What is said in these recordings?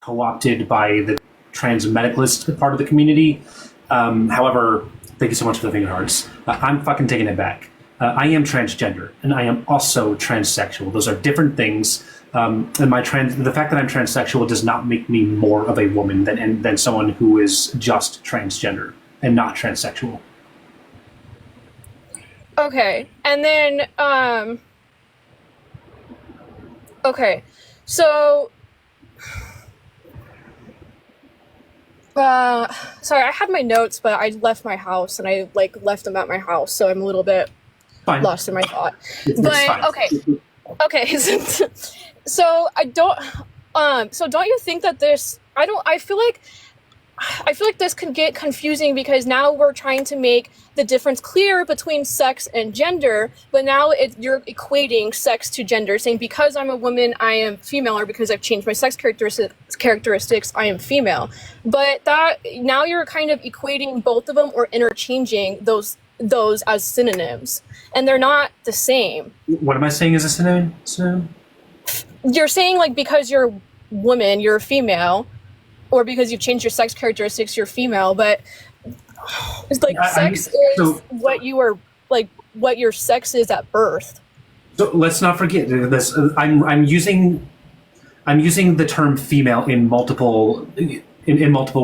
co-opted by the trans medicalist part of the community. However, thank you so much for the finger hearts. I'm fucking taking it back. I am transgender, and I am also transsexual. Those are different things. And the fact that I'm transsexual does not make me more of a woman than someone who is just transgender and not transsexual. Okay, and then okay, so sorry, I had my notes, but I left my house and I left them at my house, so I'm a little bit Fine. lost in my thought. It's But fine. okay, so I don't. So don't you think that this? I feel like this could get confusing because now we're trying to make the difference clear between sex and gender, but now you're equating sex to gender, saying because I'm a woman, I am female, or because I've changed my sex characteristics, I am female. But that now you're kind of equating both of them or interchanging those as synonyms, and they're not the same. What am I saying is a synonym? You're saying because you're a woman, you're a female, or because you've changed your sex characteristics, you're female, but it's sex is what you are, what your sex is at birth. So let's not forget this. I'm using the term female in multiple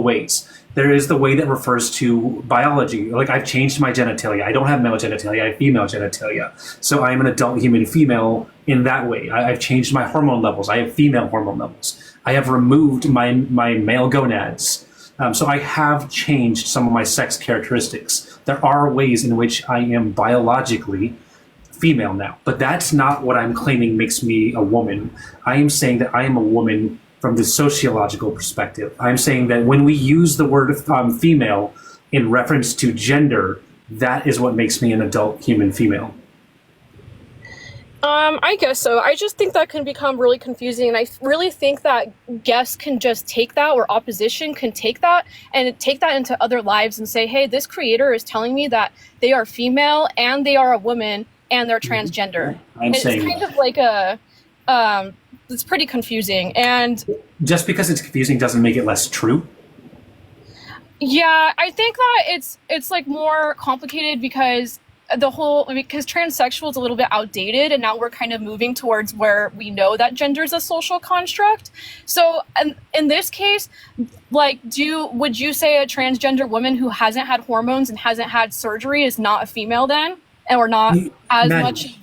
ways. There is the way that refers to biology. I've changed my genitalia. I don't have male genitalia. I have female genitalia. So I am an adult human female in that way. I've changed my hormone levels. I have female hormone levels. I have removed my male gonads. So I have changed some of my sex characteristics. There are ways in which I am biologically female now, but that's not what I'm claiming makes me a woman. I am saying that I am a woman from the sociological perspective. I'm saying that when we use the word female in reference to gender, that is what makes me an adult human female. I guess so. I just think that can become really confusing, and I really think that guests can just take that, or opposition can take that and take that into other lives and say, hey, this creator is telling me that they are female and they are a woman and they're transgender. It's kind of like it's pretty confusing. And just because it's confusing doesn't make it less true. Yeah, I think that it's more complicated because transsexual is a little bit outdated, and now we're kind of moving towards where we know that gender is a social construct. So in this case, would you say a transgender woman who hasn't had hormones and hasn't had surgery is not a female then, or not as much?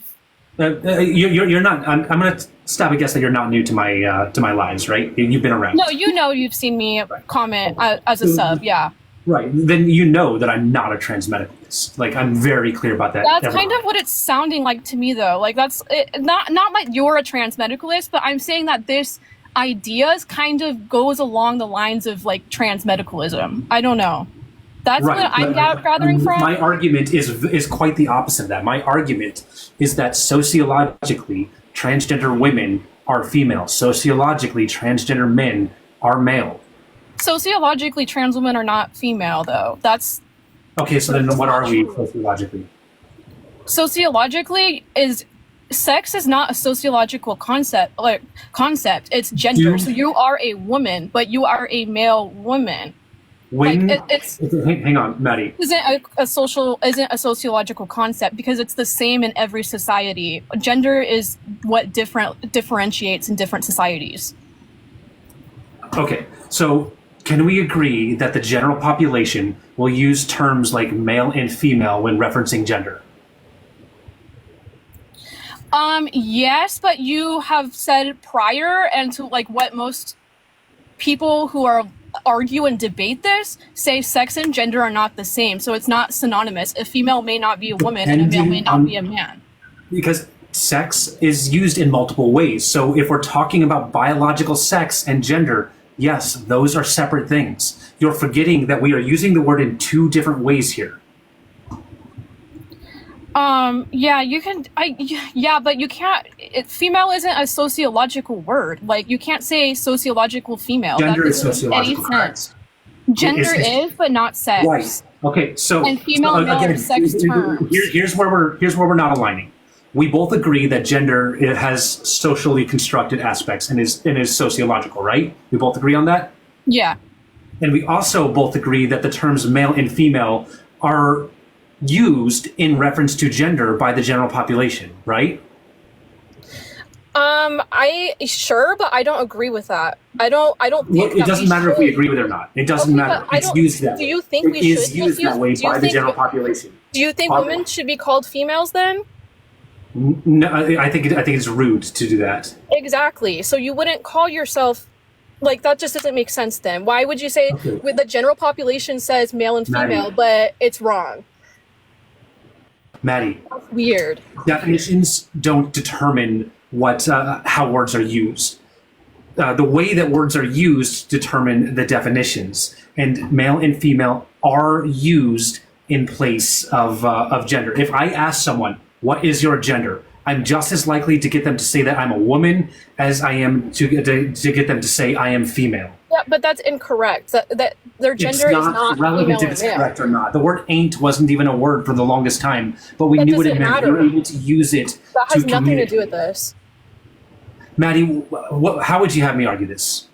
You're not. I'm going to stab a guess that you're not new to my lives, right? You've been around. No, you've seen me comment as a sub, yeah. Right. Then you know that I'm not a transmedicalist. I'm very clear about that. That's kind of what it's sounding like to me, though. That's not like you're a transmedicalist, but I'm saying that this idea kind of goes along the lines of transmedicalism. I don't know. That's right. What I'm gathering from. My argument is quite the opposite of that. My argument is that sociologically, transgender women are female. Sociologically, transgender men are male. Sociologically, trans women are not female, though. That's okay. So then, what are we sociologically? Sociologically, sex is not a sociological concept. It's gender. So you are a woman, but you are a male woman. Hang on, Maddie. Isn't a sociological concept because it's the same in every society. Gender is what differentiates in different societies. Okay, so can we agree that the general population will use terms like male and female when referencing gender? Yes, but you have said prior, and to what most people who argue and debate this say sex and gender are not the same, so it's not synonymous. A female may not be a woman and a male may not be a man. Because sex is used in multiple ways. So if we're talking about biological sex and gender, yes, those are separate things. You're forgetting that we are using the word in two different ways here. Yeah, you can. But you can't. Female isn't a sociological word. You can't say sociological female. Gender is sociological. Gender is, but not sex. Right. Okay. So and female and male are sex terms. Here's where we're not aligning. we both agree that gender, it has socially constructed aspects and is sociological, right? We both agree on that? Yeah. And we also both agree that the terms male and female are used in reference to gender by the general population, right? But I don't agree with that. I don't think Well, it that doesn't we matter if we should. agree with it or not. It doesn't Okay, matter. but I It's don't. used that Do way. you think we It is should used that way do you by the think general population. do you think Pop- women should be called females then? No, I think it's rude to do that. Exactly. So you wouldn't call yourself like that. Just doesn't make sense. Then why would you say Okay. with the general population says male and Maddie. female, but it's wrong? Maddie, Weird. definitions don't determine what how words are used. The way that words are used determine the definitions, and male and female are used in place of gender. If I ask someone, "What is your gender?" I'm just as likely to get them to say that I'm a woman as I am to get them to say I am female. Yeah, but that's incorrect. That their gender It's is not relevant female if it's or male. correct or not. The word "ain't" wasn't even a word for the longest time, but we That knew what it doesn't meant. We matter. were able to use it That has to nothing to do communicate. with this. Maddie, how would you have me argue this?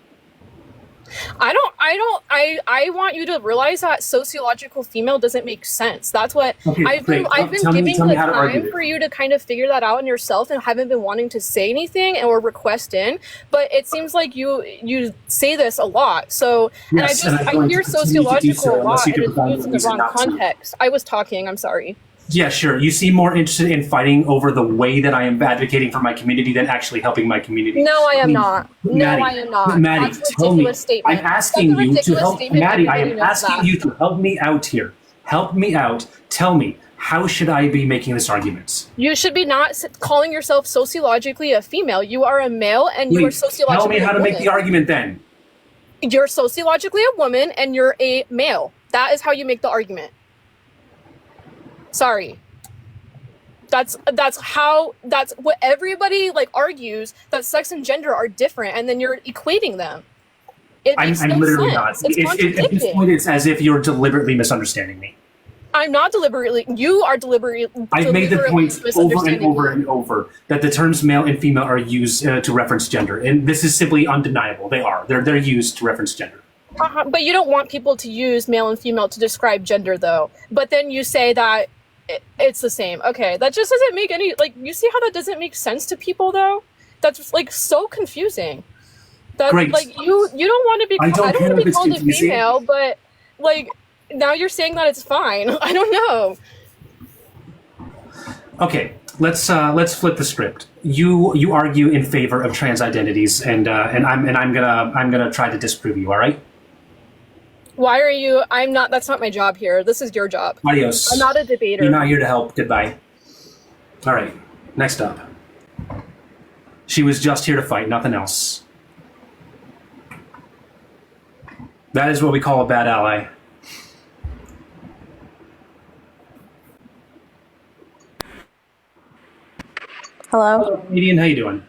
I want you to realize that sociological female doesn't make sense. That's what Okay, great. I've been Tell me- giving tell the me how to argue time it. for you to kind of figure that out on yourself and haven't been wanting to say anything or request in. But it seems like you say this a lot. So Yes, and I'm I going hear to continue to do sociological so a unless lot you and can it's provide used in me the with a wrong not to. context. I was talking, I'm sorry. Yeah, sure. You seem more interested in fighting over the way that I am advocating for my community than actually helping my community. No, I am Please, not. No, Maddie, I am not. Maddie, That's a tell me. ridiculous statement. I'm asking That's a you to ridiculous help. statement. Maddie, I Everybody am knows asking that. you to help me out here. Help me out. Tell me, how should I be making this argument? You should be not calling yourself sociologically a female. You are a male and you are Please, sociologically tell me how a to make woman. the argument then. You're sociologically a woman and you're a male. That is how you make the argument. Sorry. That's what everybody like argues that sex and gender are different and then you're equating them. It makes I'm no literally sense. not. It's At this contradicting. point, it's as if you're deliberately misunderstanding me. I'm not deliberately. You are deliberately. I've made the deliberately point over and misunderstanding over me. and over that the terms male and female are used to reference gender, and this is simply undeniable. They are. They're used to reference gender. But you don't want people to use male and female to describe gender, though. But then you say that it's the same. Okay, that just doesn't make any like. You see how that doesn't make sense to people, though? That's like so confusing. That Great. like you don't want to be. I don't I don't care want to if be it's called a confusing. female, but like now you're saying that it's fine. I don't know. Okay, let's flip the script. You argue in favor of trans identities, and I'm gonna try to disprove you. All right. Why are you? I'm not. That's not my job here. This is your job. Adios. I'm not a debater. You're not here to help. Goodbye. All right. Next up. She was just here to fight, nothing else. That is what we call a bad ally. Hello. Hello, comedian. How you doing?